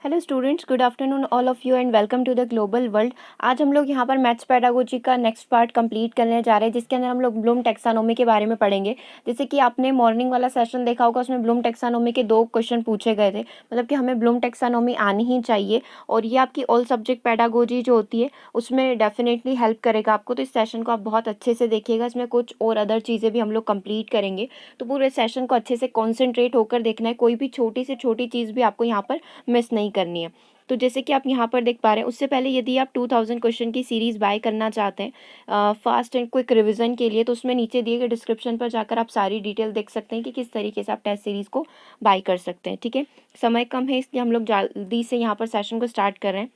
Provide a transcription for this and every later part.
Hello students, good afternoon all of you and welcome to the global world. आज हम लोग यहाँ पर मैथ्स पेडागोजी का नेक्स्ट पार्ट कंप्लीट करने जा रहे हैं, जिसके अंदर हम लोग ब्लूम टैक्सोनॉमी के बारे में पढ़ेंगे। जैसे कि आपने मॉर्निंग वाला सेशन देखा होगा, उसमें ब्लूम टैक्सोनॉमी के 2 क्वेश्चन पूछे गए थे। मतलब कि हमें ब्लूम टैक्सोनॉमी आनी ही चाहिए और ये आपकी ऑल सब्जेक्ट पेडागोजी जो होती है उसमें डेफिनेटली हेल्प करेगा आपको। तो इस सेशन को आप बहुत अच्छे से देखिएगा, इसमें कुछ और अदर चीज़ें भी हम लोग कंप्लीट करेंगे। तो पूरे सेशन को अच्छे से कॉन्सेंट्रेट होकर देखना है, कोई भी छोटी से छोटी चीज़ भी आपको यहाँ पर मिस नहीं करनी है। तो जैसे कि आप यहाँ पर देख पा रहे हैं, उससे पहले यदि आप 2000 क्वेश्चन की सीरीज़ बाय करना चाहते हैं फास्ट एंड क्विक रिवीजन के लिए, तो उसमें नीचे दिए गए डिस्क्रिप्शन पर जाकर आप सारी डिटेल देख सकते हैं कि किस तरीके से आप टेस्ट सीरीज़ को बाय कर सकते हैं। ठीक है, समय कम है इसलिए हम लोग जल्दी से यहाँ पर सेशन को स्टार्ट कर रहे हैं।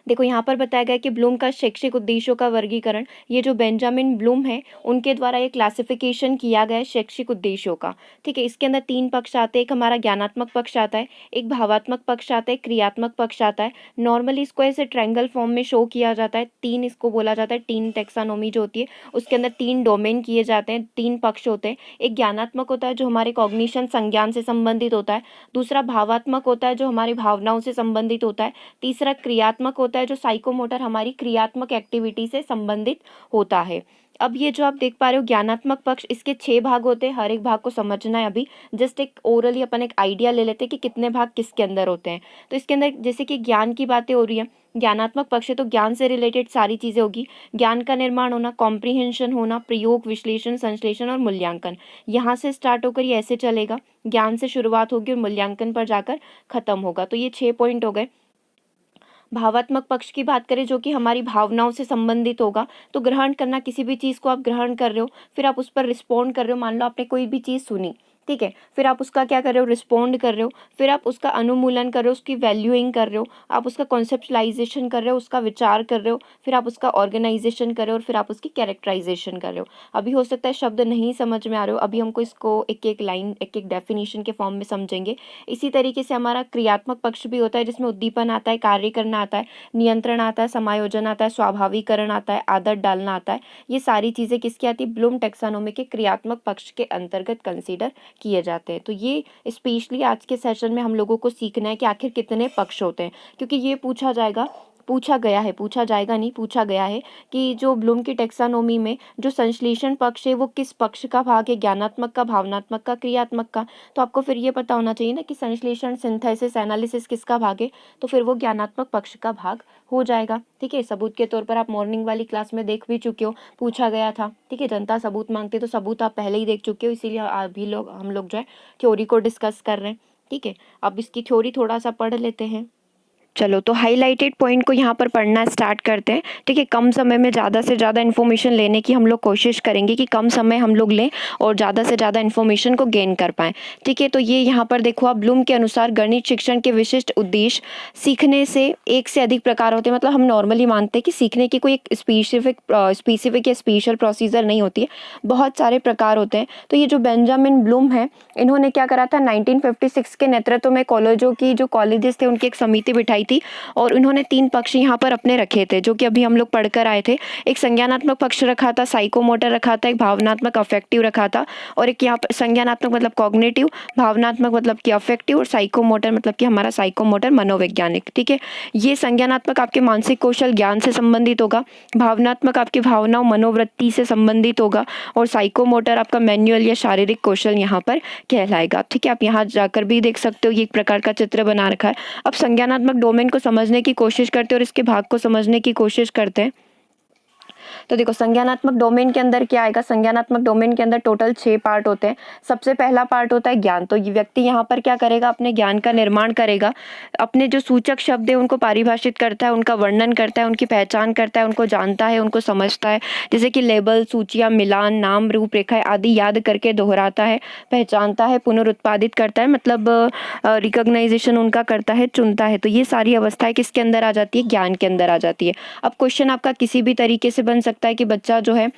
देखो यहाँ पर बताया गया कि ब्लूम का शैक्षिक उद्देश्यों का वर्गीकरण, ये जो बेंजामिन ब्लूम है उनके द्वारा ये क्लासिफिकेशन किया गया है शैक्षिक उद्देश्यों का। ठीक है, इसके अंदर 3 पक्ष आते हैं। एक हमारा ज्ञानात्मक पक्ष आता है, एक भावात्मक पक्ष आता है, क्रियात्मक पक्ष आता है। नॉर्मली इसको ऐसे ट्रायंगल फॉर्म में शो किया जाता है। 3 इसको बोला जाता है, 3 टैक्सोनॉमी जो होती है उसके अंदर 3 डोमेन किए जाते हैं, 3 पक्ष होते हैं। एक ज्ञानात्मक होता है जो हमारे कॉग्निशन संज्ञान से संबंधित होता है। दूसरा भावात्मक होता है जो हमारी भावनाओं से संबंधित होता है। तीसरा क्रियात्मक होता है जो साइकोमोटर हमारी क्रियात्मक एक्टिविटी से संबंधित होता है। अब ये जो आप देख पा रहे हो ज्ञानात्मक पक्ष, इसके 6 भाग होते हैं। हर एक भाग को समझना है। अभी जस्ट एक ओरली अपन एक आइडिया ले लेते हैं कि कितने भाग किसके अंदर होते हैं। तो इसके अंदर जैसे कि ज्ञान की बातें हो रही है, ज्ञानात्मक पक्ष है तो ज्ञान से रिलेटेड सारी चीज़ें होगी। ज्ञान का निर्माण होना, कॉम्प्रिहेंशन होना, प्रयोग, विश्लेषण, संश्लेषण और मूल्यांकन। यहाँ से स्टार्ट होकर ये ऐसे चलेगा, ज्ञान से शुरुआत होगी और मूल्यांकन पर जाकर खत्म होगा। तो ये 6 पॉइंट हो गए। भावात्मक पक्ष की बात करें जो कि हमारी भावनाओं से संबंधित होगा, तो ग्रहण करना, किसी भी चीज़ को आप ग्रहण कर रहे हो, फिर आप उस पर रिस्पॉन्ड कर रहे हो। मान लो आपने कोई भी चीज़ सुनी, ठीक है, फिर आप उसका क्या कर रहे हो, रिस्पॉन्ड कर रहे हो, फिर आप उसका अनुमूलन कर रहे हो, उसकी वैल्यूइंग कर रहे हो, आप उसका कॉन्सेप्चुलाइजेशन कर रहे हो, उसका विचार कर रहे हो, फिर आप उसका ऑर्गेनाइजेशन कर रहे हो और फिर आप उसकी कैरेक्टराइजेशन कर रहे हो। अभी हो सकता है शब्द नहीं समझ में आ रहे हो, अभी हमको इसको एक एक लाइन, एक एक डेफिनेशन के फॉर्म में समझेंगे। इसी तरीके से हमारा क्रियात्मक पक्ष भी होता है जिसमें उद्दीपन आता है, कार्य करना आता है, नियंत्रण आता है, समायोजन आता है, स्वाभाविकरण आता है, आदत डालना आता है। ये सारी चीज़ें किसकी आती है, ब्लूम टैक्सोनॉमी के क्रियात्मक पक्ष के अंतर्गत कंसीडर किए जाते हैं। तो ये स्पेशली आज के सेशन में हम लोगों को सीखना है कि आखिर कितने पक्ष होते हैं, क्योंकि ये पूछा जाएगा, पूछा गया है, पूछा जाएगा नहीं, पूछा गया है कि जो ब्लूम की टैक्सोनॉमी में जो संश्लेषण पक्ष है वो किस पक्ष का भाग है, ज्ञानात्मक का, भावनात्मक का, क्रियात्मक का। तो आपको फिर ये पता होना चाहिए ना कि संश्लेषण, सिंथेसिस, एनालिसिस किसका भाग है, तो फिर वो ज्ञानात्मक पक्ष का भाग हो जाएगा। ठीक है, सबूत के तौर पर आप मॉर्निंग वाली क्लास में देख भी चुके हो, पूछा गया था। ठीक है, जनता सबूत मांगती, तो सबूत आप पहले ही देख चुके हो, इसीलिए अभी हम लोग जो है थ्योरी को डिस्कस कर रहे हैं। ठीक है, अब इसकी थ्योरी थोड़ा सा पढ़ लेते हैं। चलो, तो हाईलाइटेड पॉइंट को यहाँ पर पढ़ना स्टार्ट करते हैं। ठीक है, कम समय में ज़्यादा से ज़्यादा इन्फॉर्मेशन लेने की हम लोग कोशिश करेंगे कि कम समय हम लोग लें और ज़्यादा से ज़्यादा इन्फॉर्मेशन को गेन कर पाएँ। ठीक है, तो ये यहाँ पर देखो आप, ब्लूम के अनुसार गणित शिक्षण के विशिष्ट उद्देश्य सीखने से एक से अधिक प्रकार होते हैं। मतलब हम नॉर्मली मानते हैं कि सीखने की कोई एक स्पेसिफिक या स्पेशल प्रोसीजर नहीं होती है, बहुत सारे प्रकार होते हैं। तो ये जो बेंजामिन ब्लूम है, इन्होंने क्या करा था, 1956 के नेतृत्व में कॉलेजों की जो कॉलेजेस थे उनकी एक समिति बिठाई थी और उन्होंने 3 पक्ष यहाँ पर अपने रखे थे जो कि अभी हम लोग पढ़कर आए थे। एक संज्ञानात्मक पक्ष रखा था, साइकोमोटर रखा था, एक भावनात्मक अफेक्टिव रखा था और एक यहाँ पर संज्ञानात्मक मतलब कॉग्निटिव, भावनात्मक मतलब कि अफेक्टिव और साइकोमोटर मतलब कि हमारा साइकोमोटर मनोवैज्ञानिक। ठीक है, ये संज्ञानात्मक आपके मानसिक कौशल ज्ञान से संबंधित होगा, भावनात्मक आपकी भावनाओं मनोवृत्ति से संबंधित होगा और साइकोमोटर आपका मैनुअल या शारीरिक कौशल यहाँ पर कहलाएगा। ठीक है, आप यहाँ जाकर भी देख सकते हो, ये एक प्रकार का चित्र बना रखा है। अब संज्ञानात्मक डोमेन को समझने की कोशिश करते हैं और इसके भाग को समझने की कोशिश करते हैं। तो देखो, संज्ञानात्मक डोमेन के अंदर क्या आएगा, संज्ञानात्मक डोमेन के अंदर टोटल 6 पार्ट होते हैं। सबसे पहला पार्ट होता है ज्ञान। तो ये व्यक्ति यहाँ पर क्या करेगा, अपने ज्ञान का निर्माण करेगा, अपने जो सूचक शब्द है उनको परिभाषित करता है, उनका वर्णन करता है, उनकी पहचान करता है, उनको जानता है, उनको समझता है। जैसे कि लेबल, सूचियाँ, मिलान, नाम, रूपरेखाएं आदि याद करके दोहराता है, पहचानता है, पुनरुत्पादित करता है, मतलब रिकॉग्नाइजेशन उनका करता है, चुनता है। तो ये सारी अवस्थाएं किसके अंदर आ जाती है, ज्ञान के अंदर आ जाती है। अब क्वेश्चन आपका किसी भी तरीके से बन सकता है कि बच्चा जो है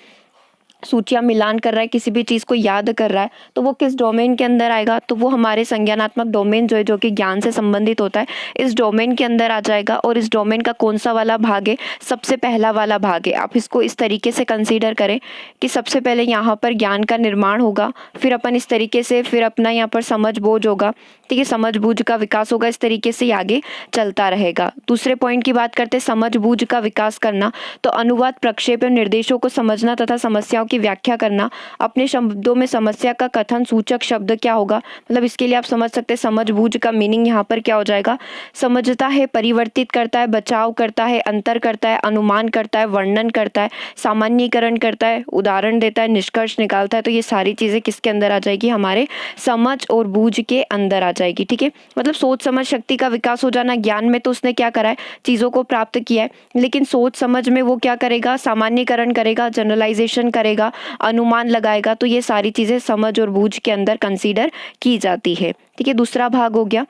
सूचियाँ मिलान कर रहा है, किसी भी चीज़ को याद कर रहा है, तो वो किस डोमेन के अंदर आएगा? तो वो हमारे संज्ञानात्मक डोमेन जो है, जो कि ज्ञान से संबंधित होता है, इस डोमेन के अंदर आ जाएगा। और इस डोमेन का कौन सा वाला भाग है? सबसे पहला वाला भाग है। आप इसको इस तरीके से कंसीडर करें कि सबसे पहले यहाँ पर ज्ञान का निर्माण होगा, फिर अपन इस तरीके से फिर अपना यहाँ पर समझ बूझ होगा, ठीक है, समझ बूझ का विकास होगा, इस तरीके से आगे चलता रहेगा। दूसरे पॉइंट की बात करते हैं, समझ बूझ का विकास करना, तो अनुवाद, प्रक्षेप और निर्देशों को समझना तथा समस्याओं की व्याख्या करना। अपने शब्दों में समस्या का कथन सूचक शब्द क्या होगा? मतलब इसके लिए आप समझ सकते हैं समझ बूझ का मीनिंग यहाँ पर क्या हो जाएगा? समझता है, परिवर्तित करता है, बचाव करता है, अंतर करता है, अनुमान करता है, वर्णन करता है, सामान्यीकरण करता है, उदाहरण देता है, निष्कर्ष निकालता है। तो ये सारी चीज़ें किसके अंदर आ जाएगी? हमारे समझ और बूझ के अंदर आ जाएगी, ठीक है। मतलब सोच समझ शक्ति का विकास हो जाना। ज्ञान में तो उसने क्या करा है? चीज़ों को प्राप्त किया है, लेकिन सोच समझ में वो क्या करेगा? सामान्यीकरण करेगा, जनरलाइजेशन करेगा, अनुमान लगाएगा। तो ये सारी चीज़ें समझ और बूझ के अंदर कंसीडर की जाती है, ठीक है। दूसरा भाग हो गया।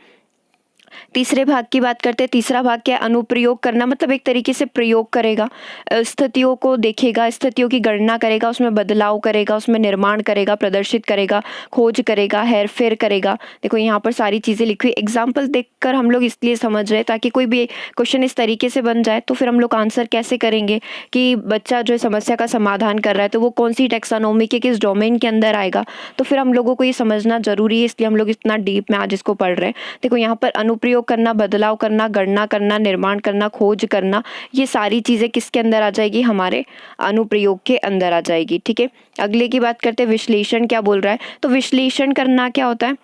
तीसरे भाग की बात करते हैं। तीसरा भाग क्या है? अनुप्रयोग करना, मतलब एक तरीके से प्रयोग करेगा, स्थितियों को देखेगा, स्थितियों की गणना करेगा, उसमें बदलाव करेगा, उसमें निर्माण करेगा, प्रदर्शित करेगा, खोज करेगा, हेर फेर करेगा। देखो यहाँ पर सारी चीज़ें लिखी हुई। एग्जाम्पल देखकर हम लोग इसलिए समझ रहे हैं ताकि कोई भी क्वेश्चन इस तरीके से बन जाए तो फिर हम लोग आंसर कैसे करेंगे कि बच्चा जो है समस्या का समाधान कर रहा है तो वो कौन सी टेक्सोनोमी के किस डोमेन के अंदर आएगा। तो फिर हम लोगों को ये समझना जरूरी है, इसलिए हम लोग इतना डीप में आज इसको पढ़ रहे हैं। देखो यहाँ पर अनुप्रयोग करना, बदलाव करना, गणना करना, निर्माण करना, खोज करना, ये सारी चीज़ें किसके अंदर आ जाएगी? हमारे अनुप्रयोग के अंदर आ जाएगी, ठीक है। अगले की बात करते हैं, विश्लेषण क्या बोल रहा है? तो विश्लेषण करना क्या होता है?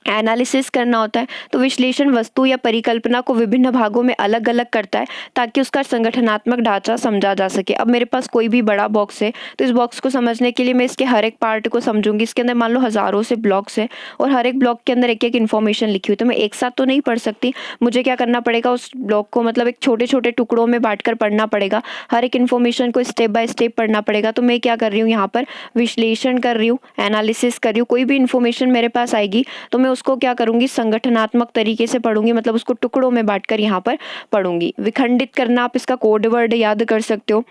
एनालिसिस करना होता है। तो विश्लेषण वस्तु या परिकल्पना को विभिन्न भागों में अलग अलग करता है ताकि उसका संगठनात्मक ढांचा समझा जा सके। अब मेरे पास कोई भी बड़ा बॉक्स है तो इस बॉक्स को समझने के लिए मैं इसके हर एक पार्ट को समझूंगी। इसके अंदर मान लो हज़ारों से ब्लॉक्स है और हर एक ब्लॉक के अंदर एक एक इन्फॉर्मेशन लिखी हुई, तो मैं एक साथ तो नहीं पढ़ सकती। मुझे क्या करना पड़ेगा? उस ब्लॉक को मतलब एक छोटे छोटे टुकड़ों में बांट कर पढ़ना पड़ेगा, हर एक इन्फॉर्मेशन को स्टेप बाय स्टेप पढ़ना पड़ेगा। तो मैं क्या कर रही हूँ? यहाँ पर विश्लेषण कर रही हूँ, एनालिसिस कर रही हूँ। कोई भी इन्फॉर्मेशन मेरे पास आएगी तो मैं उसको क्या करूंगी? संगठनात्मक तरीके से पढ़ूंगी, मतलब उसको टुकड़ों में बांटकर यहाँ पर पढ़ूंगी। विखंडित करना, आप इसका कोड वर्ड याद कर सकते हो।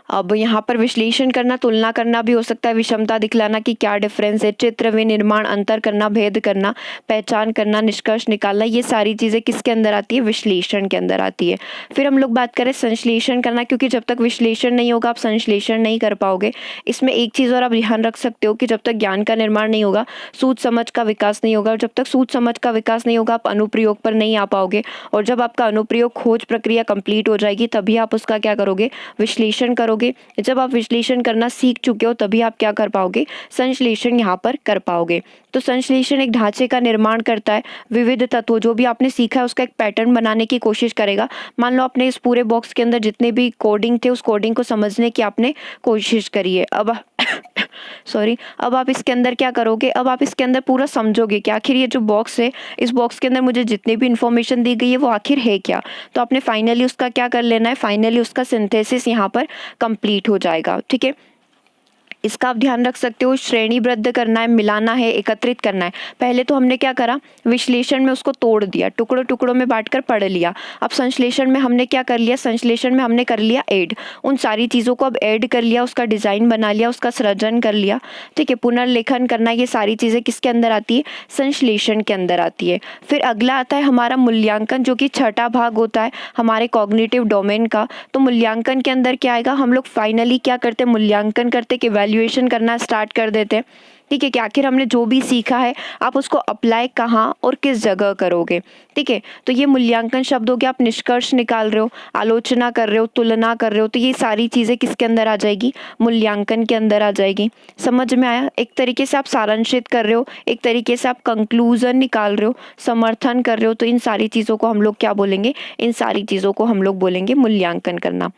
अब यहाँ पर विश्लेषण करना, तुलना करना भी हो सकता है, विषमता दिखलाना कि क्या डिफरेंस है, चित्र विनिर्माण, अंतर करना, भेद करना, पहचान करना, निष्कर्ष निकालना, ये सारी चीज़ें किसके अंदर आती है? विश्लेषण के अंदर आती है। फिर हम लोग बात करें संश्लेषण करना, क्योंकि जब तक विश्लेषण नहीं होगा आप संश्लेषण नहीं कर पाओगे। इसमें एक चीज़ और आप ध्यान रख सकते हो कि जब तक ज्ञान का निर्माण नहीं होगा सूझ समझ का विकास नहीं होगा, और जब तक सूझ समझ का विकास नहीं होगा आप अनुप्रयोग पर नहीं आ पाओगे। और जब आपका अनुप्रयोग खोज प्रक्रिया कंप्लीट हो जाएगी तभी आप उसका क्या करोगे? विश्लेषण करोगे। जब आप विश्लेषण करना सीख चुके हो तभी आप क्या कर पाओगे? संश्लेषण यहाँ पर कर पाओगे। तो संश्लेषण एक ढांचे का निर्माण करता है, विविध तत्वों जो भी आपने सीखा है उसका एक पैटर्न बनाने की कोशिश करेगा। मान लो आपने इस पूरे बॉक्स के अंदर जितने भी कोडिंग थे उस कोडिंग को समझने की आपने कोशिश करी है। अब अब आप इसके अंदर क्या करोगे? अब आप इसके अंदर पूरा समझोगे कि आखिर ये जो बॉक्स है, इस बॉक्स के अंदर मुझे जितनी भी इन्फॉर्मेशन दी गई है वो आखिर है क्या। तो आपने फाइनली उसका क्या कर लेना है? फाइनली उसका सिंथेसिस यहाँ पर कंप्लीट हो जाएगा, ठीक है। इसका आप ध्यान रख सकते हो। श्रेणीबद्ध करना है, मिलाना है, एकत्रित करना है। पहले तो हमने क्या करा? विश्लेषण में उसको तोड़ दिया, टुकड़ों टुकड़ों में बांटकर पढ़ लिया। अब संश्लेषण में हमने क्या कर लिया? संश्लेषण में हमने कर लिया ऐड, उन सारी चीज़ों को अब ऐड कर लिया, उसका डिज़ाइन बना लिया, उसका सृजन कर लिया, ठीक है। पुनर्लेखन करना, ये सारी चीज़ें किसके अंदर आती है? संश्लेषण के अंदर आती है। फिर अगला आता है हमारा मूल्यांकन, जो कि छठा भाग होता है हमारे कॉग्निटिव डोमेन का। तो मूल्यांकन के अंदर क्या आएगा? हम लोग फाइनली क्या करते हैं? मूल्यांकन करते कि वैल्यूएशन करना स्टार्ट कर देते हैं, ठीक है, कि आखिर हमने जो भी सीखा है आप उसको अप्लाई कहाँ और किस जगह करोगे, ठीक है। तो ये मूल्यांकन शब्द हो गया। आप निष्कर्ष निकाल रहे हो, आलोचना कर रहे हो, तुलना कर रहे हो, तो ये सारी चीज़ें किसके अंदर आ जाएगी? मूल्यांकन के अंदर आ जाएगी। समझ में आया? एक तरीके से आप सारांशित कर रहे हो, एक तरीके से आप कंक्लूजन निकाल रहे हो, समर्थन कर रहे हो, तो इन सारी चीज़ों को हम लोग क्या बोलेंगे? इन सारी चीज़ों को हम लोग बोलेंगे मूल्यांकन करना।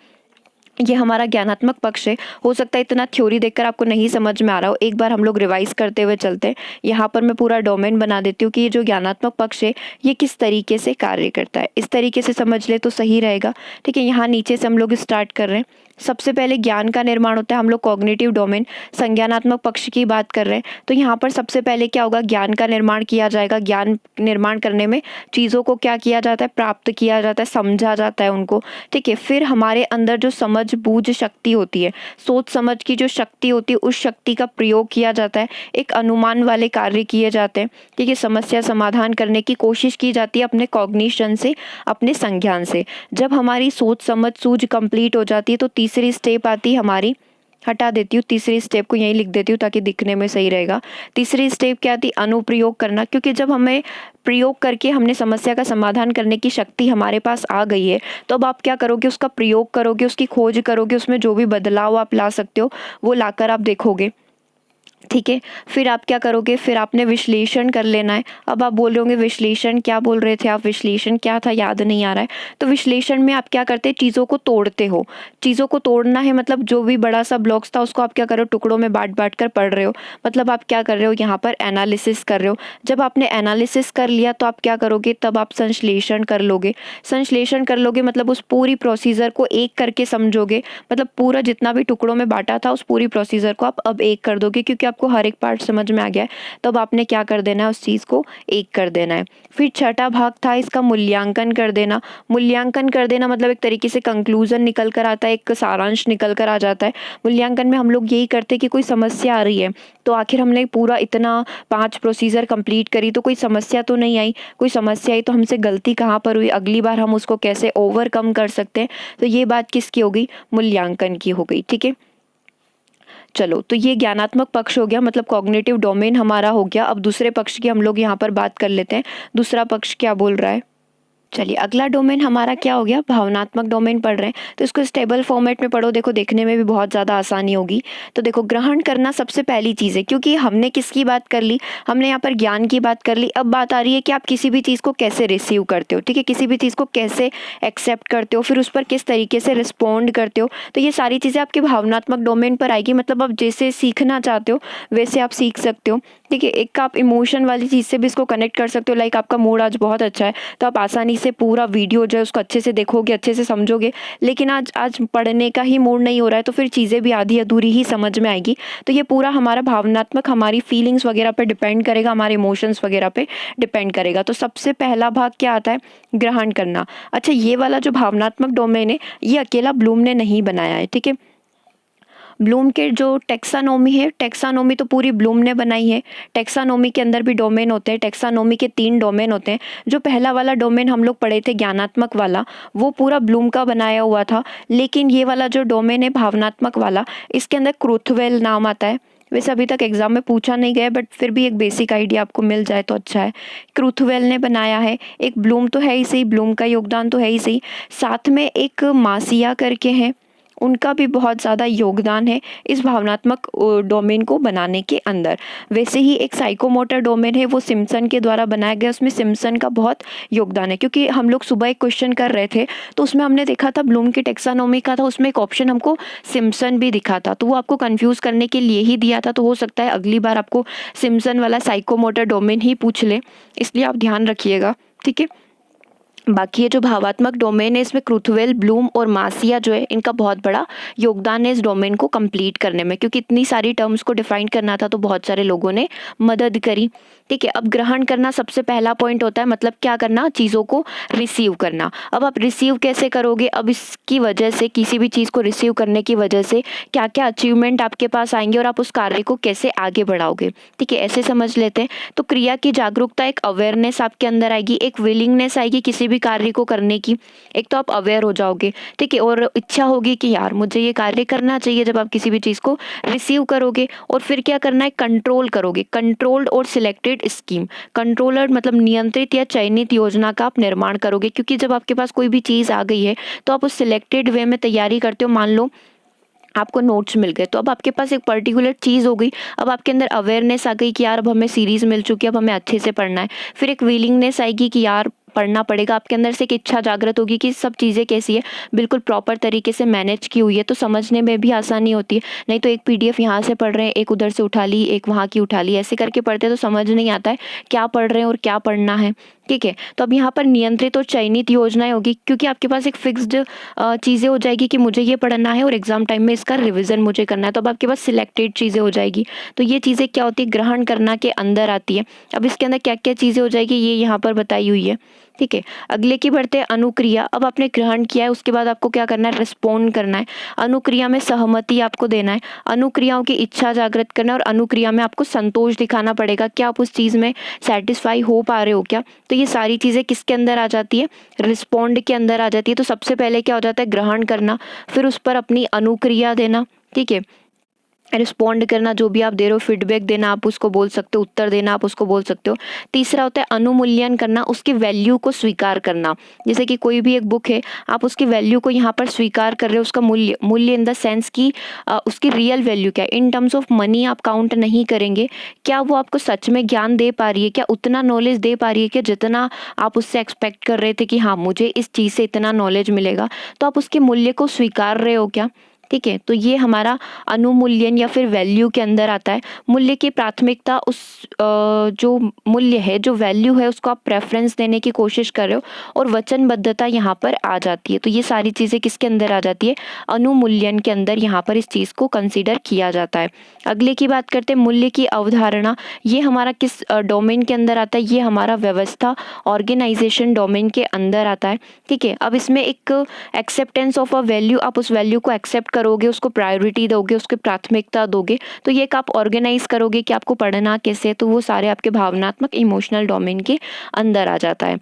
ये हमारा ज्ञानात्मक पक्ष है। हो सकता है इतना थ्योरी देखकर आपको नहीं समझ में आ रहा हो, एक बार हम लोग रिवाइज करते हुए चलते हैं। यहाँ पर मैं पूरा डोमेन बना देती हूँ कि ये जो ज्ञानात्मक पक्ष है ये किस तरीके से कार्य करता है। इस तरीके से समझ ले तो सही रहेगा, ठीक है। यहाँ नीचे से हम लोग स्टार्ट कर रहे हैं। सबसे पहले ज्ञान का निर्माण होता है, हम लोग कॉग्निटिव डोमेन संज्ञानात्मक पक्ष की बात कर रहे हैं। तो यहाँ पर सबसे पहले क्या होगा, ज्ञान का निर्माण किया जाएगा। ज्ञान निर्माण करने में चीज़ों को क्या किया जाता है, प्राप्त किया जाता है, समझा जाता है उनको, ठीक है। फिर हमारे अंदर जो समझ बूझ शक्ति होती है, सोच समझ की जो शक्ति होती है, उस शक्ति का प्रयोग किया जाता है। एक अनुमान वाले कार्य किए जाते हैं, ठीक है। समस्या समाधान करने की कोशिश की जाती है अपने कॉग्निशन से, अपने संज्ञान से। जब हमारी सोच समझ सूझ कंप्लीट हो जाती है तो तीसरी स्टेप आती है हमारी, हटा देती हूँ तीसरी स्टेप को, यहीं लिख देती हूँ ताकि दिखने में सही रहेगा। तीसरी स्टेप क्या आती, अनुप्रयोग करना। क्योंकि जब हमें प्रयोग करके हमने समस्या का समाधान करने की शक्ति हमारे पास आ गई है, तो अब आप क्या करोगे, उसका प्रयोग करोगे, उसकी खोज करोगे, उसमें जो भी बदलाव आप ला सकते हो वो लाकर आप देखोगे, ठीक है। फिर आप क्या करोगे, फिर आपने विश्लेषण कर लेना है। अब आप बोल रहे होंगे विश्लेषण क्या बोल रहे थे आप, विश्लेषण क्या था, याद नहीं आ रहा है। तो विश्लेषण में आप क्या करते हैं, चीज़ों को तोड़ते हो। चीज़ों को तोड़ना है मतलब जो भी बड़ा सा ब्लॉक्स था उसको आप क्या कर रहे हो, टुकड़ों में बांट बांट कर पढ़ रहे हो। मतलब आप क्या कर रहे हो, यहाँ पर एनालिसिस कर रहे हो। जब आपने एनालिसिस कर लिया तो आप क्या करोगे, तब आप संश्लेषण कर लोगे। संश्लेषण कर लोगे मतलब उस पूरी प्रोसीजर को एक करके समझोगे। मतलब पूरा जितना भी टुकड़ों में बांटा था उस पूरी प्रोसीजर को आप अब एक कर दोगे, क्योंकि आपको हर एक पार्ट समझ में आ गया है। तब आपने क्या कर देना है, उस चीज़ को एक कर देना है। फिर छठा भाग था इसका मूल्यांकन कर देना। मूल्यांकन कर देना मतलब एक तरीके से कंक्लूजन निकल कर आता है, एक सारांश निकल कर आ जाता है। मूल्यांकन में हम लोग यही करते हैं कि कोई समस्या आ रही है तो आखिर हमने पूरा इतना 5 प्रोसीजर कंप्लीट करी तो कोई समस्या तो नहीं आई, कोई समस्या आई तो हमसे गलती कहाँ पर हुई, अगली बार हम उसको कैसे ओवरकम कर सकते हैं। तो ये बात किसकी हो गई, मूल्यांकन की हो गई, ठीक है। चलो, तो ये ज्ञानात्मक पक्ष हो गया, मतलब कॉग्निटिव डोमेन हमारा हो गया। अब दूसरे पक्ष की हम लोग यहाँ पर बात कर लेते हैं। दूसरा पक्ष क्या बोल रहा है, चलिए अगला डोमेन हमारा क्या हो गया, भावनात्मक डोमेन पढ़ रहे हैं। तो इसको स्टेबल फॉर्मेट में पढ़ो, देखो देखने में भी बहुत ज़्यादा आसानी होगी। तो देखो, ग्रहण करना सबसे पहली चीज़ है, क्योंकि हमने किसकी बात कर ली, हमने यहाँ पर ज्ञान की बात कर ली। अब बात आ रही है कि आप किसी भी चीज़ को कैसे रिसीव करते हो, ठीक है। किसी भी चीज़ को कैसे एक्सेप्ट करते हो, फिर उस पर किस तरीके से रिस्पॉन्ड करते हो। तो ये सारी चीज़ें आपके भावनात्मक डोमेन पर आएगी। मतलब आप जैसे सीखना चाहते हो वैसे आप सीख सकते हो, ठीक है। एक आप इमोशन वाली चीज़ से भी इसको कनेक्ट कर सकते हो। लाइक आपका मूड आज बहुत अच्छा है तो आप आसानी से पूरा वीडियो जो है उसको अच्छे से देखोगे, अच्छे से समझोगे। लेकिन आज पढ़ने का ही मूड नहीं हो रहा है तो फिर चीज़ें भी आधी अधूरी ही समझ में आएगी। तो ये पूरा हमारा भावनात्मक, हमारी फीलिंग्स वगैरह पे डिपेंड करेगा, हमारे इमोशंस वगैरह पे डिपेंड करेगा। तो सबसे पहला भाग क्या आता है, ग्रहण करना। अच्छा, ये वाला जो भावनात्मक डोमेन है ये अकेला ब्लूम ने नहीं बनाया है, ठीक है। ब्लूम के जो टेक्सानोमी है, टेक्सानोमी तो पूरी ब्लूम ने बनाई है। टेक्सानोमी के अंदर भी डोमेन होते हैं। टेक्सानोमी के 3 डोमेन होते हैं। जो पहला वाला डोमेन हम लोग पढ़े थे ज्ञानात्मक वाला, वो पूरा ब्लूम का बनाया हुआ था। लेकिन ये वाला जो डोमेन है भावनात्मक वाला, इसके अंदर क्रुथवेल नाम आता है। वैसे अभी तक एग्जाम में पूछा नहीं गया, बट फिर भी एक बेसिक आइडिया आपको मिल जाए तो अच्छा है। क्रुथवेल ने बनाया है। एक ब्लूम तो है ही सही, ब्लूम का योगदान तो है ही सही, साथ में एक मासिया करके हैं, उनका भी बहुत ज़्यादा योगदान है इस भावनात्मक डोमेन को बनाने के अंदर। वैसे ही एक साइकोमोटर डोमेन है, वो सिम्पसन के द्वारा बनाया गया, उसमें सिम्पसन का बहुत योगदान है। क्योंकि हम लोग सुबह एक क्वेश्चन कर रहे थे तो उसमें हमने देखा था ब्लूम की टेक्सानोमी का था, उसमें एक ऑप्शन हमको सिम्पसन भी दिखा था, तो वो आपको कन्फ्यूज़ करने के लिए ही दिया था। तो हो सकता है अगली बार आपको सिम्पसन वाला साइकोमोटर डोमेन ही पूछ ले, इसलिए आप ध्यान रखिएगा, ठीक है। बाकी ये जो भावात्मक डोमेन है इसमें क्रुथवेल, ब्लूम और मासिया जो है इनका बहुत बड़ा योगदान है इस डोमेन को कंप्लीट करने में, क्योंकि इतनी सारी टर्म्स को डिफाइन करना था तो बहुत सारे लोगों ने मदद करी, ठीक है। अब ग्रहण करना सबसे पहला पॉइंट होता है, मतलब क्या करना, चीज़ों को रिसीव करना। अब आप रिसीव कैसे करोगे, अब इसकी वजह से, किसी भी चीज़ को रिसीव करने की वजह से क्या क्या अचीवमेंट आपके पास आएंगे और आप उस कार्य को कैसे आगे बढ़ाओगे, ठीक है। ऐसे समझ लेते हैं। तो क्रिया की जागरूकता, एक अवेयरनेस आपके अंदर आएगी, एक विलिंगनेस आएगी किसी भी कार्य को करने की। एक तो आप अवेयर हो जाओगे, ठीक है, और इच्छा होगी कि यार मुझे ये कार्य करना चाहिए। जब आप किसी भी चीज़ को रिसीव करोगे और फिर क्या करना है, कंट्रोल करोगे। कंट्रोल्ड और सिलेक्टेड स्कीम, कंट्रोलर मतलब नियंत्रित या चयनित योजना का आप निर्माण करोगे। क्योंकि जब आपके पास कोई भी चीज़ आ गई है तो आप उस सिलेक्टेड वे में तैयारी करते हो। मान लो आपको नोट्स मिल गए, तो अब आपके पास एक पर्टिकुलर चीज़ हो गई, अब आपके अंदर अवेयरनेस आ गई कि यार अब हमें सीरीज़ मिल चुकी है, अब हमें अच्छे से पढ़ना है। फिर एक विलिंगनेस आएगी कि यार पढ़ना पड़ेगा। आपके अंदर से एक इच्छा जागृत होगी कि सब चीज़ें कैसी है, बिल्कुल प्रॉपर तरीके से मैनेज की हुई है, तो समझने में भी आसानी होती है। नहीं तो एक पीडीएफ यहाँ से पढ़ रहे हैं, एक उधर से उठा ली, एक वहाँ की उठा ली, ऐसे करके पढ़ते हैं तो समझ नहीं आता है क्या पढ़ रहे हैं और क्या पढ़ना है। ठीक है, तो अब यहाँ पर नियंत्रित और चयनित योजनाएं होगी, क्योंकि आपके पास एक फिक्स्ड चीज़ें हो जाएगी कि मुझे ये पढ़ना है और एग्जाम टाइम में इसका रिवीजन मुझे करना है, तो अब आपके पास सिलेक्टेड चीज़ें हो जाएगी। तो ये चीज़ें क्या होती है, ग्रहण करना के अंदर आती है। अब इसके अंदर क्या क्या चीज़ें हो जाएगी ये यहाँ पर बताई हुई है। ठीक है, अगले की बढ़ते हैं अनुक्रिया। अब आपने ग्रहण किया है, उसके बाद आपको क्या करना है, रिस्पोंड करना है। अनुक्रिया में सहमति आपको देना है, अनुक्रियाओं की इच्छा जागृत करना है, और अनुक्रिया में आपको संतोष दिखाना पड़ेगा कि आप उस चीज़ में सेटिस्फाई हो पा रहे हो क्या। तो ये सारी चीज़ें किसके अंदर आ जाती है, रिस्पोंड के अंदर आ जाती है। तो सबसे पहले क्या हो जाता है, ग्रहण करना, फिर उस पर अपनी अनुक्रिया देना। ठीक है, रिस्पॉन्ड करना, जो भी आप दे रहे हो फीडबैक देना, आप उसको बोल सकते हो, उत्तर देना आप उसको बोल सकते हो। तीसरा होता है अनुमूल्यन करना, उसकी वैल्यू को स्वीकार करना। जैसे कि कोई भी एक बुक है, आप उसकी वैल्यू को यहाँ पर स्वीकार कर रहे हो, उसका मूल्य, मूल्य इन द सेंस कि उसकी रियल वैल्यू क्या है, इन टर्म्स ऑफ मनी आप काउंट नहीं करेंगे। क्या वो आपको सच में ज्ञान दे पा रही है, क्या उतना नॉलेज दे पा रही है कि जितना आप उससे एक्सपेक्ट कर रहे थे कि हाँ मुझे इस चीज़ से इतना नॉलेज मिलेगा, तो आप उसके मूल्य को स्वीकार रहे हो क्या। ठीक है, तो ये हमारा अनुमूल्यन या फिर वैल्यू के अंदर आता है। मूल्य की प्राथमिकता, उस जो मूल्य है, जो वैल्यू है, उसको आप प्रेफरेंस देने की कोशिश कर रहे हो, और वचनबद्धता यहाँ पर आ जाती है। तो ये सारी चीज़ें किसके अंदर आ जाती है, अनुमूल्यन के अंदर यहाँ पर इस चीज़ को कंसीडर किया जाता है। अगले की बात करते हैं, मूल्य की अवधारणा। ये हमारा किस डोमेन के अंदर आता है, ये हमारा व्यवस्था ऑर्गेनाइजेशन डोमेन के अंदर आता है। ठीक है, अब इसमें एक एक्सेप्टेंस ऑफ अ वैल्यू, आप उस वैल्यू को एक्सेप्ट करोगे, उसको प्रायोरिटी दोगे, उसकी प्राथमिकता दोगे, तो ये एक आप ऑर्गेनाइज करोगे कि आपको पढ़ना कैसे, तो वो सारे आपके भावनात्मक इमोशनल डोमेन के अंदर आ जाता है।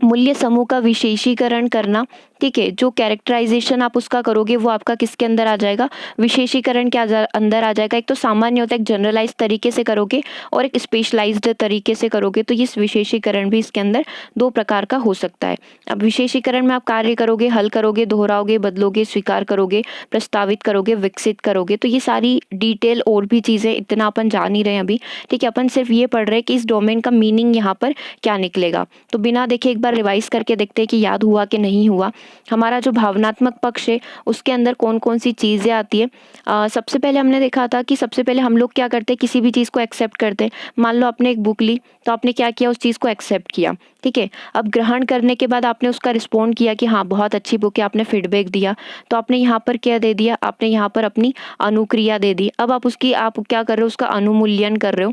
मूल्य समूह का विशेषीकरण करना। ठीक है, जो कैरेक्टराइजेशन आप उसका करोगे वो आपका किसके अंदर आ जाएगा, विशेषीकरण के अंदर आ जाएगा। एक तो सामान्य होता है, एक जनरलाइज तरीके से करोगे, और एक स्पेशलाइज्ड तरीके से करोगे, तो ये विशेषीकरण भी इसके अंदर दो प्रकार का हो सकता है। अब विशेषीकरण में आप कार्य करोगे, हल करोगे, दोहराओगे, बदलोगे, स्वीकार करोगे, प्रस्तावित करोगे, विकसित करोगे, तो ये सारी डिटेल और भी चीज़ें इतना अपन जान ही रहे हैं अभी। ठीक है, अपन सिर्फ ये पढ़ रहे हैं कि इस डोमेन का मीनिंग यहाँ पर क्या निकलेगा। तो बिना देखे एक बार रिवाइज करके देखते हैं कि याद हुआ कि नहीं हुआ। हमारा जो भावनात्मक पक्ष है उसके अंदर कौन कौन सी चीज़ें आती है। सबसे पहले हमने देखा था कि सबसे पहले हम लोग क्या करते हैं, किसी भी चीज़ को एक्सेप्ट करते हैं। मान लो आपने एक बुक ली, तो आपने क्या किया, उस चीज़ को एक्सेप्ट किया। ठीक है, अब ग्रहण करने के बाद आपने उसका रिस्पॉन्ड किया कि हाँ बहुत अच्छी बुक है, आपने फीडबैक दिया, तो आपने यहाँ पर क्या दे दिया, आपने यहाँ पर अपनी अनुक्रिया दे दी। अब आप क्या कर रहे हो, उसका अनुमूल्यन कर रहे हो।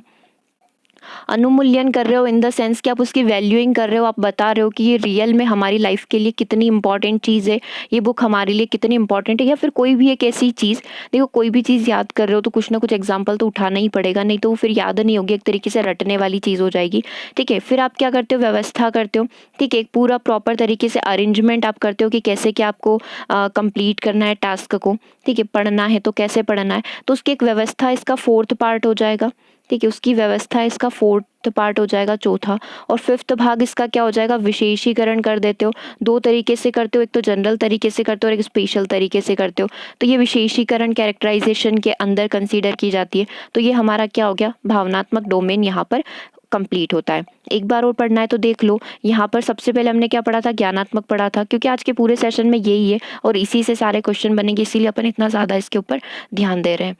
अनुमूल्यन कर रहे हो इन द सेंस कि आप उसकी वैल्यूइंग कर रहे हो, आप बता रहे हो कि ये रियल में हमारी लाइफ के लिए कितनी इंपॉर्टेंट चीज़ है, ये बुक हमारे लिए कितनी इंपॉर्टेंट है। या फिर कोई भी एक ऐसी चीज़, देखो कोई भी चीज़ याद कर रहे हो तो कुछ ना कुछ एग्जाम्पल तो उठाना ही पड़ेगा, नहीं तो वो फिर याद नहीं होगी, एक तरीके से रटने वाली चीज़ हो जाएगी। ठीक है, फिर आप क्या करते हो, व्यवस्था करते हो। ठीक है, एक पूरा प्रॉपर तरीके से अरेंजमेंट आप करते हो कि कैसे क्या आपको कंप्लीट करना है टास्क को। ठीक है, पढ़ना है तो कैसे पढ़ना है, तो उसकी एक व्यवस्था इसका फोर्थ पार्ट हो जाएगा। ठीक है, उसकी व्यवस्था इसका फोर्थ पार्ट हो जाएगा, चौथा। और फिफ्थ भाग इसका क्या हो जाएगा, विशेषीकरण कर देते हो। दो तरीके से करते हो, एक तो जनरल तरीके से करते हो और एक स्पेशल तरीके से करते हो। तो ये विशेषीकरण कैरेक्टराइजेशन के अंदर कंसीडर की जाती है। तो ये हमारा क्या हो गया, भावनात्मक डोमेन यहाँ पर कंप्लीट होता है। एक बार और पढ़ना है तो देख लो, यहाँ पर सबसे पहले हमने क्या पढ़ा था, ज्ञानात्मक पढ़ा था, क्योंकि आज के पूरे सेशन में यही है और इसी से सारे क्वेश्चन बनेंगे, इसीलिए अपन इतना ज़्यादा इसके ऊपर ध्यान दे रहे हैं।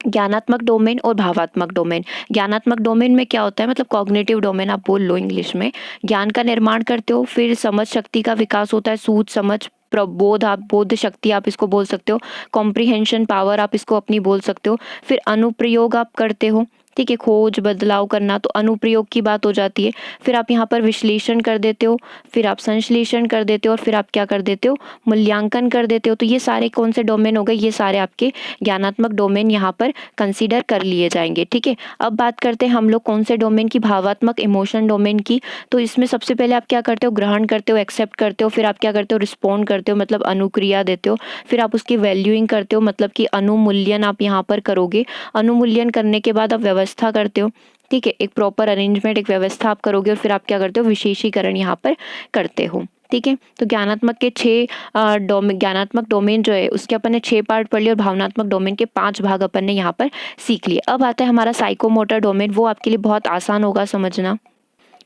ज्ञानात्मक डोमेन और भावात्मक डोमेन। ज्ञानात्मक डोमेन में क्या होता है, मतलब कॉग्निटिव डोमेन आप बोल लो इंग्लिश में। ज्ञान का निर्माण करते हो, फिर समझ शक्ति का विकास होता है, सूझ समझ प्रबोध, आप बोध शक्ति आप इसको बोल सकते हो, कॉम्प्रिहेंशन पावर आप इसको अपनी बोल सकते हो। फिर अनुप्रयोग आप करते हो। ठीक है, खोज बदलाव करना, तो अनुप्रयोग की बात हो जाती है। फिर आप यहाँ पर विश्लेषण कर देते हो, फिर आप संश्लेषण कर देते हो, और फिर आप क्या कर देते हो, मूल्यांकन कर देते हो। तो ये सारे कौन से डोमेन हो गए, ये सारे आपके ज्ञानात्मक डोमेन यहाँ पर कंसीडर कर लिए जाएंगे। ठीक है, अब बात करते हैं हम लोग कौन से डोमेन की, भावात्मक इमोशन डोमेन की। तो इसमें सबसे पहले आप क्या करते हो, ग्रहण करते हो, एक्सेप्ट करते हो, फिर आप क्या करते हो, रिस्पॉन्ड करते हो, मतलब अनुक्रिया देते हो, फिर आप उसकी वैल्यूइंग करते हो, मतलब कि अनुमूल्यन आप यहाँ पर करोगे। अनुमूल्यन करने के बाद आप व्यवस्था करते हो। ठीक है, एक प्रॉपर अरेंजमेंट, एक व्यवस्था आप करोगे, और फिर आप क्या करते हो, विशेषीकरण यहाँ पर करते हो। ठीक है, तो ज्ञानात्मक के 6 ज्ञानात्मक डोमेन जो है उसके अपन ने 6 पार्ट पढ़ लिए, और भावनात्मक डोमेन के 5 भाग अपन ने यहाँ पर सीख लिए। अब आता है हमारा साइकोमोटर डोमेन, वो आपके लिए बहुत आसान होगा समझना।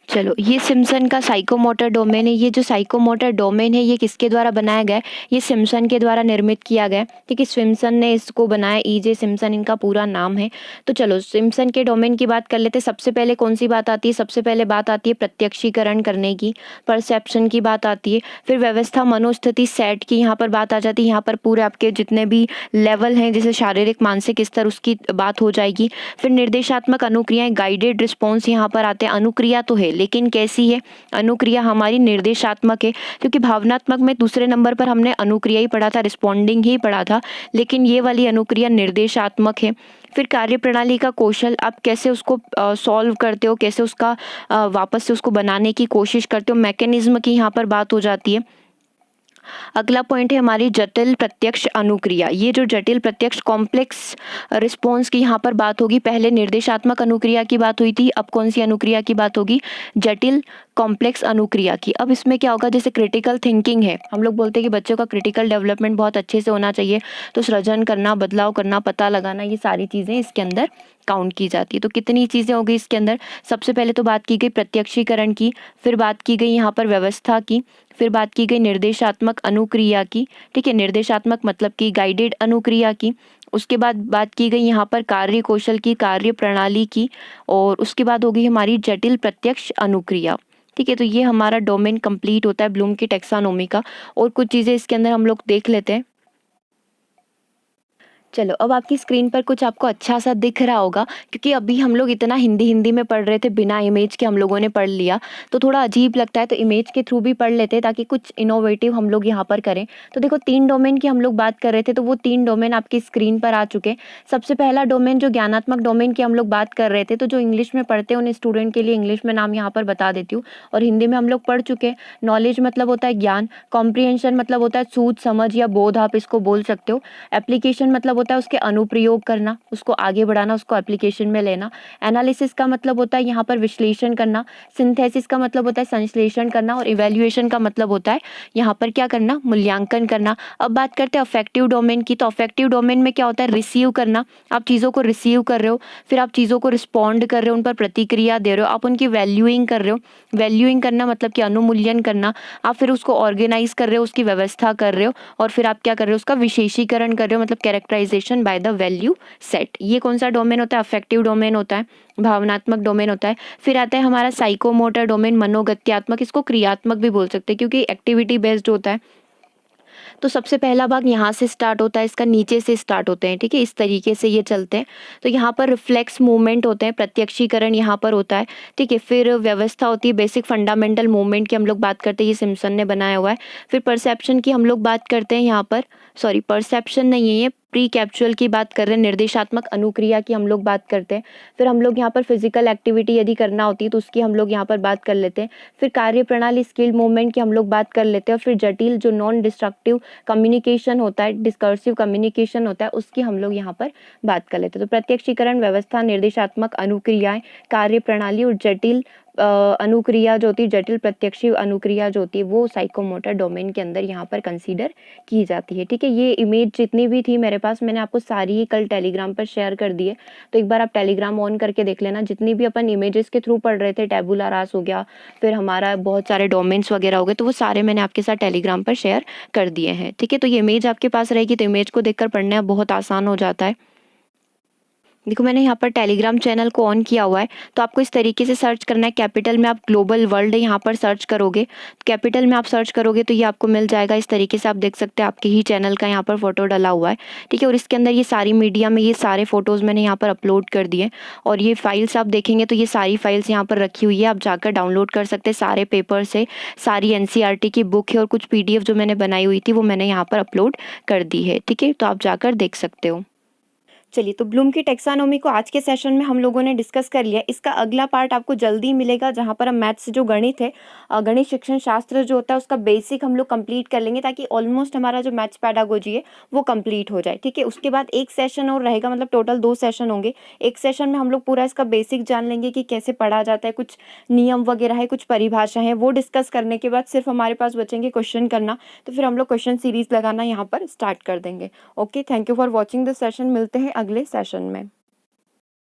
चलो, ये सिम्पसन का साइकोमोटर डोमेन है। ये जो साइकोमोटर डोमेन है ये किसके द्वारा बनाया गया है? ये सिम्पसन के द्वारा निर्मित किया गया है। ठीक है, सिम्पसन ने इसको बनाया, ईजे सिम्पसन इनका पूरा नाम है। तो चलो सिम्पसन के डोमेन की बात कर लेते हैं। सबसे पहले कौन सी बात आती है? सबसे पहले बात आती है प्रत्यक्षीकरण करने की, परसेप्शन की बात आती है। फिर व्यवस्था, मनोस्थिति, सेट की यहाँ पर बात आ जाती है। यहाँ पर पूरे आपके जितने भी लेवल हैं जैसे शारीरिक, मानसिक स्तर, उसकी बात हो जाएगी। फिर निर्देशात्मक अनुक्रियाएं, गाइडेड रिस्पॉन्स यहाँ पर आते हैं। अनुक्रिया तो है लेकिन कैसी है? अनुक्रिया हमारी निर्देशात्मक है, क्योंकि भावनात्मक में दूसरे नंबर पर हमने अनुक्रिया ही पढ़ा था, रिस्पॉन्डिंग ही पढ़ा था, लेकिन ये वाली अनुक्रिया निर्देशात्मक है। फिर कार्यप्रणाली का कौशल, आप कैसे उसको सॉल्व करते हो, कैसे उसका वापस से उसको बनाने की कोशिश करते हो, मैकेनिज्म की यहाँ पर बात हो जाती है। अगला पॉइंट है हमारी जटिल प्रत्यक्ष अनुक्रिया। ये जो जटिल प्रत्यक्ष कॉम्प्लेक्स रिस्पॉन्स की यहाँ पर बात होगी। पहले निर्देशात्मक अनुक्रिया की बात हुई थी, अब कौन सी अनुक्रिया की बात होगी? जटिल कॉम्प्लेक्स अनुक्रिया की। अब इसमें क्या होगा? जैसे क्रिटिकल थिंकिंग है, हम लोग बोलते हैं कि बच्चों का क्रिटिकल डेवलपमेंट बहुत अच्छे से होना चाहिए, तो सृजन करना, बदलाव करना, पता लगाना, ये सारी चीज़ें इसके अंदर काउंट की जाती है। तो कितनी चीज़ें हो गई इसके अंदर? सबसे पहले तो बात की गई प्रत्यक्षीकरण की, फिर बात की गई यहाँ पर व्यवस्था की, फिर बात की गई निर्देशात्मक अनुक्रिया की। ठीक है, निर्देशात्मक मतलब कि गाइडेड अनुक्रिया की। उसके बाद बात की गई यहाँ पर कार्य कौशल की, कार्य प्रणाली की, और उसके बाद होगी हमारी जटिल प्रत्यक्ष अनुक्रिया। ठीक है, तो ये हमारा डोमेन कंप्लीट होता है ब्लूम की टैक्सोनॉमी का। और कुछ चीज़ें इसके अंदर हम लोग देख लेते हैं। चलो, अब आपकी स्क्रीन पर कुछ आपको अच्छा सा दिख रहा होगा, क्योंकि अभी हम लोग इतना हिंदी हिंदी में पढ़ रहे थे, बिना इमेज के हम लोगों ने पढ़ लिया, तो थोड़ा अजीब लगता है, तो इमेज के थ्रू भी पढ़ लेते हैं ताकि कुछ इनोवेटिव हम लोग यहाँ पर करें। तो देखो, 3 डोमेन की हम लोग बात कर रहे थे, तो वो 3 डोमेन आपकी स्क्रीन पर आ चुके हैं। सबसे पहला डोमेन जो ज्ञानात्मक डोमेन की हम लोग बात कर रहे थे, तो जो इंग्लिश में पढ़ते हैं उन स्टूडेंट के लिए इंग्लिश में नाम यहाँ पर बता देती हूँ, और हिंदी में हम लोग पढ़ चुके हैं। नॉलेज मतलब होता है ज्ञान, कॉम्प्रिहेंशन मतलब होता है सूझ समझ या बोध, आप इसको बोल सकते हो। एप्लीकेशन मतलब होता है उसके अनुप्रयोग करना, उसको आगे बढ़ाना, उसको एप्लीकेशन में लेना। एनालिसिस का मतलब होता है यहाँ पर विश्लेषण करना। सिंथेसिस का मतलब होता है संश्लेषण करना, और इवैल्यूएशन का मतलब होता है यहाँ पर क्या करना? मूल्यांकन करना। अब बात करते हैं अफेक्टिव डोमेन की। तो अफेक्टिव डोमेन में क्या होता है? रिसीव करना, आप चीज़ों को रिसीव कर रहे हो, फिर आप चीज़ों को रिस्पॉन्ड कर रहे हो, उन पर प्रतिक्रिया दे रहे हो, आप उनकी वैल्यूइंग कर रहे हो। वैल्यूइंग करना मतलब कि अनुमूल्यन करना। आप फिर उसको ऑर्गेनाइज कर रहे हो, उसकी व्यवस्था कर रहे हो, और फिर आप क्या कर रहे हो? उसका विशेषीकरण कर रहे हो, मतलब characterization by the value set. ये कौन सा डोमेन होता है? अफेक्टिव डोमेन होता है, भावनात्मक डोमेन होता है। फिर आता है हमारा साइकोमोटर डोमेन, मनोगत्यात्मक, इसको क्रियात्मक भी बोल सकते हैं क्योंकि एक्टिविटी बेस्ड होता है। तो सबसे पहला भाग यहाँ से स्टार्ट होता है, इसका नीचे से स्टार्ट होते हैं। ठीक है, इस तरीके से ये चलते हैं। तो यहाँ पर रिफ्लेक्स मूवमेंट होते हैं, प्रत्यक्षीकरण यहाँ पर होता है। ठीक है, फिर व्यवस्था होती है, बेसिक फंडामेंटल मूवमेंट की हम लोग बात करते हैं, ये सिम्पसन ने बनाया हुआ है। फिर परसेप्शन की हम लोग बात करते हैं यहाँ पर, सॉरी परसेप्शन नहीं है ये, प्री कैप्चुअल की बात कर रहे हैं। निर्देशात्मक अनुक्रिया की हम लोग बात करते हैं। फिर हम लोग यहाँ पर फिजिकल एक्टिविटी यदि करना होती है तो उसकी हम लोग यहाँ पर बात कर लेते हैं। फिर कार्य प्रणाली, स्किल मूवमेंट की हम लोग बात कर लेते हैं। फिर जटिल जो नॉन डिस्ट्रक्टिव कम्युनिकेशन होता है, डिस्कर्सिव कम्युनिकेशन होता है, उसकी हम लोग यहाँ पर बात कर लेते हैं। तो प्रत्यक्षीकरण, व्यवस्था, निर्देशात्मक अनुक्रियाएं, कार्य प्रणाली और जटिल अनुक्रिया जो होती है, जटिल प्रत्यक्षी अनुक्रिया जो होती है, वो साइकोमोटर डोमेन के अंदर यहाँ पर कंसीडर की जाती है। ठीक है, ये इमेज जितनी भी थी मेरे पास, मैंने आपको सारी ही कल टेलीग्राम पर शेयर कर दी है, तो एक बार आप टेलीग्राम ऑन करके देख लेना। जितनी भी अपन इमेजेस के थ्रू पढ़ रहे थे, टैबुला रास हो गया, फिर हमारा बहुत सारे डोमेन्स वगैरह हो गए, तो वो सारे मैंने आपके साथ टेलीग्राम पर शेयर कर दिए हैं। ठीक है, तो ये इमेज आपके पास रहेगी, तो इमेज को देखकर पढ़ना बहुत आसान हो जाता है। देखो, मैंने यहाँ पर टेलीग्राम चैनल को ऑन किया हुआ है, तो आपको इस तरीके से सर्च करना है। कैपिटल में आप ग्लोबल वर्ल्ड यहाँ पर सर्च करोगे, कैपिटल में आप सर्च करोगे तो ये आपको मिल जाएगा। इस तरीके से आप देख सकते हैं, आपके ही चैनल का यहाँ पर फोटो डला हुआ है। ठीक है, और इसके अंदर ये सारी मीडिया में ये सारे फोटोज़ मैंने यहाँ पर अपलोड कर दिए, और ये फाइल्स आप देखेंगे तो ये सारी फाइल्स यहाँ पर रखी हुई है, आप जाकर डाउनलोड कर सकते हैं। सारे पेपर से सारी NCERT की बुक है, और कुछ PDF जो मैंने बनाई हुई थी वो मैंने यहाँ पर अपलोड कर दी है। ठीक है, तो आप जाकर देख सकते हो। चलिए, तो ब्लूम की टैक्सोनॉमी को आज के सेशन में हम लोगों ने डिस्कस कर लिया। इसका अगला पार्ट आपको जल्दी मिलेगा, जहाँ पर हम मैथ्स जो गणित है, गणित शिक्षण शास्त्र जो होता है उसका बेसिक हम लोग कंप्लीट कर लेंगे, ताकि ऑलमोस्ट हमारा जो मैथ्स पेडागोजी है वो कंप्लीट हो जाए। ठीक है, उसके बाद एक सेशन और रहेगा, मतलब टोटल 2 सेशन होंगे। एक सेशन में हम लोग पूरा इसका बेसिक जान लेंगे कि कैसे पढ़ा जाता है, कुछ नियम वगैरह है, कुछ परिभाषा है, वो डिस्कस करने के बाद सिर्फ हमारे पास बचेंगे क्वेश्चन करना। तो फिर हम लोग क्वेश्चन सीरीज लगाना यहाँ पर स्टार्ट कर देंगे। Okay, thank you for watching this session. मिलते हैं अगले सेशन में।